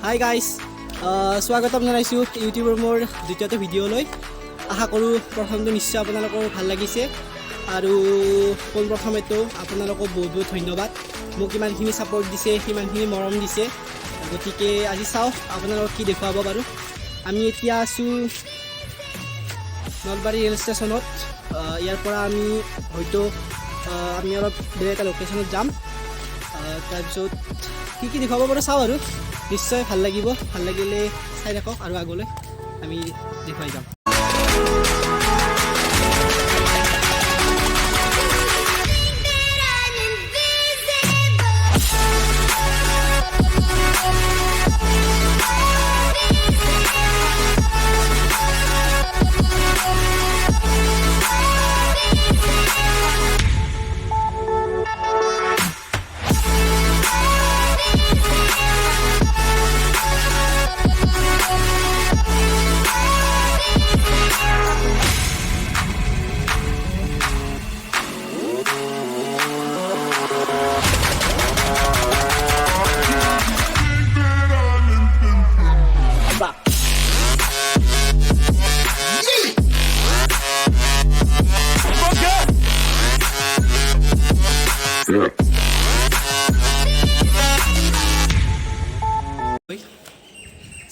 hi guys স্বাগতম জনাইছোঁ ইউটিউবৰ মোৰ দ্বিতীয়টো ভিডিঅ'লৈ আশা কৰোঁ প্ৰথমটো নিশ্চয় আপোনালোকৰ ভাল লাগিছে আৰু পোনপ্ৰথমেতো আপোনালোকক বহুত বহুত ধন্যবাদ মোক ইমানখিনি ছাপোৰ্ট দিছে সিমানখিনি মৰম দিছে গতিকে আজি চাওক আপোনালোকক কি দেখুৱাব পাৰোঁ আমি এতিয়া আছোঁ নলবাৰী ৰেল ষ্টেচনত ইয়াৰ পৰা আমি হয়তো আমি অলপ বেলেগ এটা লোকেশ্যনত যাম তাৰপিছত কি দেখুৱাব পাৰোঁ চাওঁ আৰু নিশ্চয় ভাল লাগিব ভাল লাগিলে চাই থাকক আৰু আগলৈ আমি দেখুৱাই যাম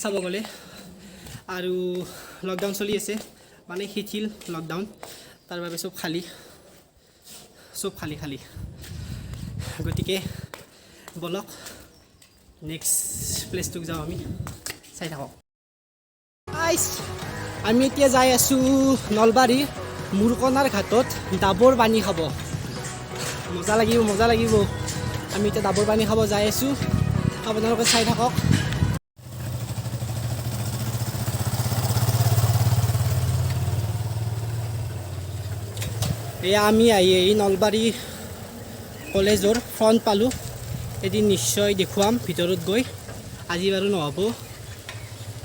চাব গ'লে আৰু লকডাউন চলি আছে মানে শিথিল লকডাউন তাৰ বাবে চব খালী গতিকে বলক নেক্সট প্লেচটোক যাওঁ আমি চাই থাকক আমি এতিয়া যাই আছোঁ নলবাৰীৰ মুৰকণাৰ ঘাটত ডাবৰ পানী খাব মজা লাগিব আমি এতিয়া ডাবৰ পানী খাব যাই আছোঁ আপোনালোকে চাই থাকক এয়া আমি আহি নলবাৰী কলেজৰ ফ্ৰণ্ট পালোঁ এদিন নিশ্চয় দেখুৱাম ভিতৰত গৈ আজি বাৰু নহ'ব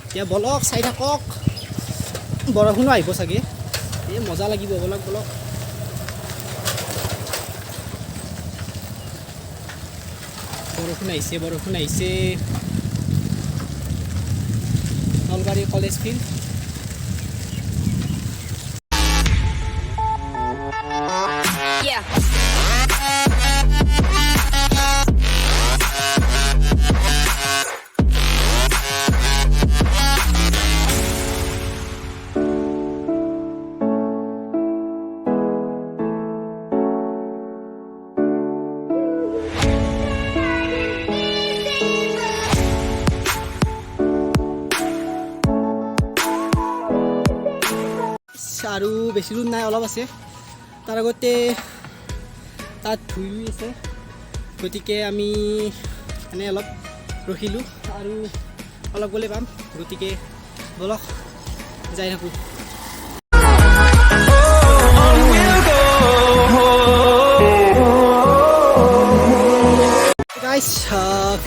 এতিয়া বলক চাই থাকক বৰষুণো আহিব চাগে এই মজা লাগিব বলক বৰষুণ আহিছে নলবাৰী কলেজ ফিল্ড আৰু বেছি দূৰ নাই অলপ আছে তাৰ আগতে তাত ধুই ৰুই আছে গতিকে আমি মানে অলপ ৰখিলোঁ আৰু অলপ গ'লে পাম গতিকে বলক যাই থাকোঁ গাইজ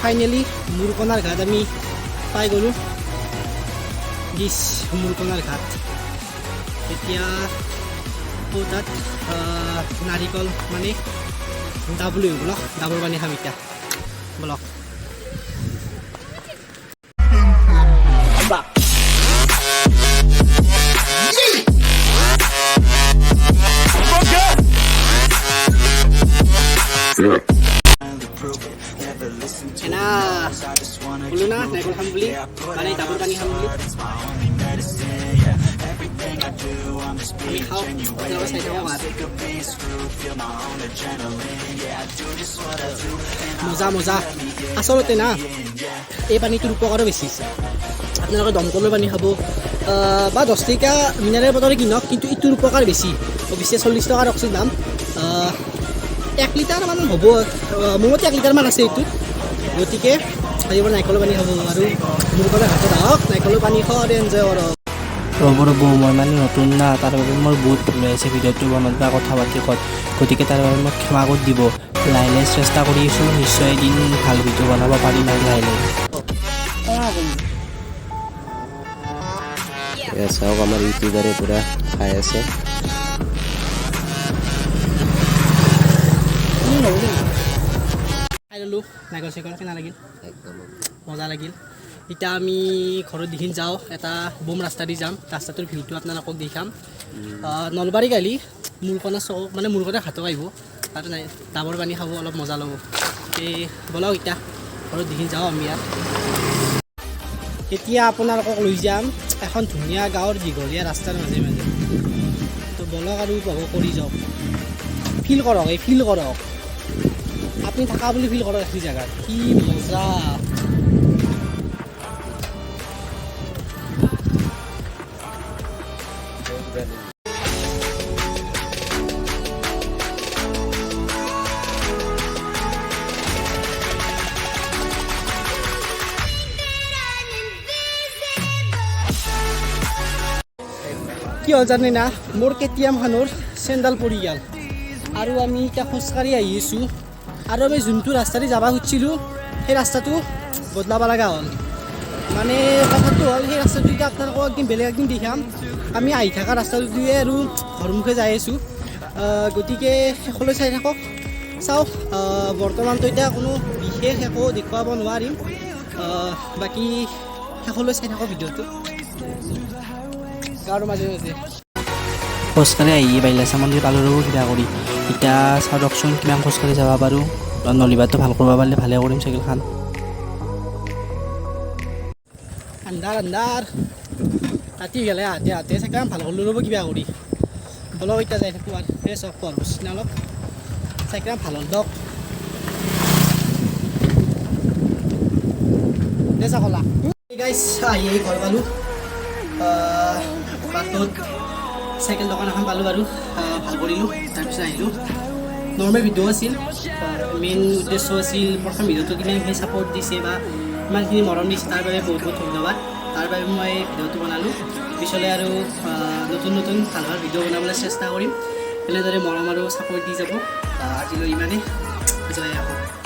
ফাইনেলি মুৰকণাৰ ঘাট আমি পাই গ'লোঁ মুৰকণাৰ ঘাট এতিয়া তাত নাৰিকল মানে ডাবলি বলক ডাবৰ পানী খাম এতিয়া বলক বোলো না নাৰিকল খাম বুলি মানে ডাবৰ পানী খাম বুলি মজা আচলতে না এই পানীটোৰ উপকাৰো বেছি আপোনালোকে দমকলৰ পানী খাব বা 10 টকা মিনাৰেল বটল কিনক কিন্তু ইটোৰ উপকাৰ বেছি অৱশ্যে 40 টকা ৰখছে দাম 1 লিটাৰ মান হ'ব মোৰ মতে 1 লিটাৰ মান আছে এইটোত গতিকে আজিৰ নাৰিকলৰ পানী খাব আৰু মুৰকণাৰ ঘাটত আহক নাৰিকলৰ পানী খাওঁ আৰু এনজয় কৰক ৰ'ব মই মানে নতুন না তাৰ বাবে মোৰ বহুত ভুল হৈছে ভিডিঅ'টো বনাত বা কথা পাতি গতিকে তাৰ বাবে মোক ক্ষমা কৰি দিব লাহে চেষ্টা কৰি আছোঁ নিশ্চয় এদিন ভাল ভিডিঅ' বনাব পাৰিম আৰু লাহে চাওক আমাৰ ইউটিউবাৰে পূৰা খাই আছে খাই ল'লোঁ নাৰিকল চাৰিকল কেনে লাগিল একদম মজা লাগিল এতিয়া আমি ঘৰত দেখি যাওঁ এটা বোম ৰাস্তা দি যাম ৰাস্তাটোৰ ভিউটো আপোনালোকক দেখাম নলবাৰী গালি মূৰকণা চক মানে মূৰকণা ঘাটক আহিব তাতে নাই ডাবৰ পানী খাব অলপ মজা ল'ব এই বলক এতিয়া ঘৰত দেখি যাওঁ আমি ইয়াত এতিয়া আপোনালোকক লৈ যাম এখন ধুনীয়া গাঁৱৰ দীঘলীয়া ৰাস্তাৰ মাজে মাজে তো বলক আৰু উপভোগ কৰি যাওক ফিল কৰক এই ফিল কৰক আপুনি থাকা বুলি ফিল কৰক এই জেগাত কি মজা কি হ'ল জানে না মোৰ কেটিএমখনৰ চেণ্ডাল পৰি গ'ল আৰু আমি এতিয়া খোজকাঢ়ি আহি আছোঁ আৰু আমি যোনটো ৰাস্তাদি যাব খুজিছিলোঁ সেই ৰাস্তাটো বদলাব লগা হ'ল মানে কথাটো হ'ল সেই ৰাস্তাটো এতিয়া আপোনালোকক একদিন বেলেগ একদিন দেখাম আমি আহি থকা ৰাস্তাটোৱে আৰু ঘৰমুখে যাই আছোঁ গতিকে শেষলৈ চাই থাকক চাওক বৰ্তমানতো এতিয়া কোনো বিশেষ একো দেখুৱাব নোৱাৰিম বাকী শেষলৈ চাই থাকক ভিডিঅ'টো গাঁৱৰ মাজে মাজে খোজকাঢ়ি আহি বাইলাচা মন্দিৰ পালোঁ ৰ'ব কিবা কৰি এতিয়া চাওকচোন কিমান খোজকাঢ়ি যাব পাৰোঁ নলিবাৰটো ভাল কৰিব পাৰিলে ভালে কৰিম চাইকেলখন আন্ধাৰ ৰাতি গ'লে হাতে হাতে চাইকেলখন ভাল কৰিলোঁ ৰ'ব কিবা কৰি বলক এতিয়া যাই থাকোঁ আৰু এই চক পঢ় চিনা অলপ চাইকেলখন ভাল হ'ল দিয়ক দে চাকলা গাইছ আহি ঘৰ পালোঁ বাটত চাইকেল দোকান এখন পালোঁ বাৰু ভাল কৰিলোঁ তাৰপিছত আহিলোঁ নৰ্মেল ভিডিঅ' আছিল মেইন উদ্দেশ্য আছিল প্ৰথম ভিডিঅ'টো কিমানখিনি ছাপৰ্ট দিছে বা ইমানখিনি মৰম দিছে তাৰ বাবে বহুত বহুত ধন্যবাদ তাৰ বাবে মই ভিডিঅ'টো বনালোঁ পিছলৈ আৰু নতুন নতুন ভাল ভাল ভিডিঅ' বনাবলৈ চেষ্টা কৰিম এনেদৰে মৰম আৰু ছাপৰ্ট দি যাব আজিলৈ ইমানেই জয় আহোঁ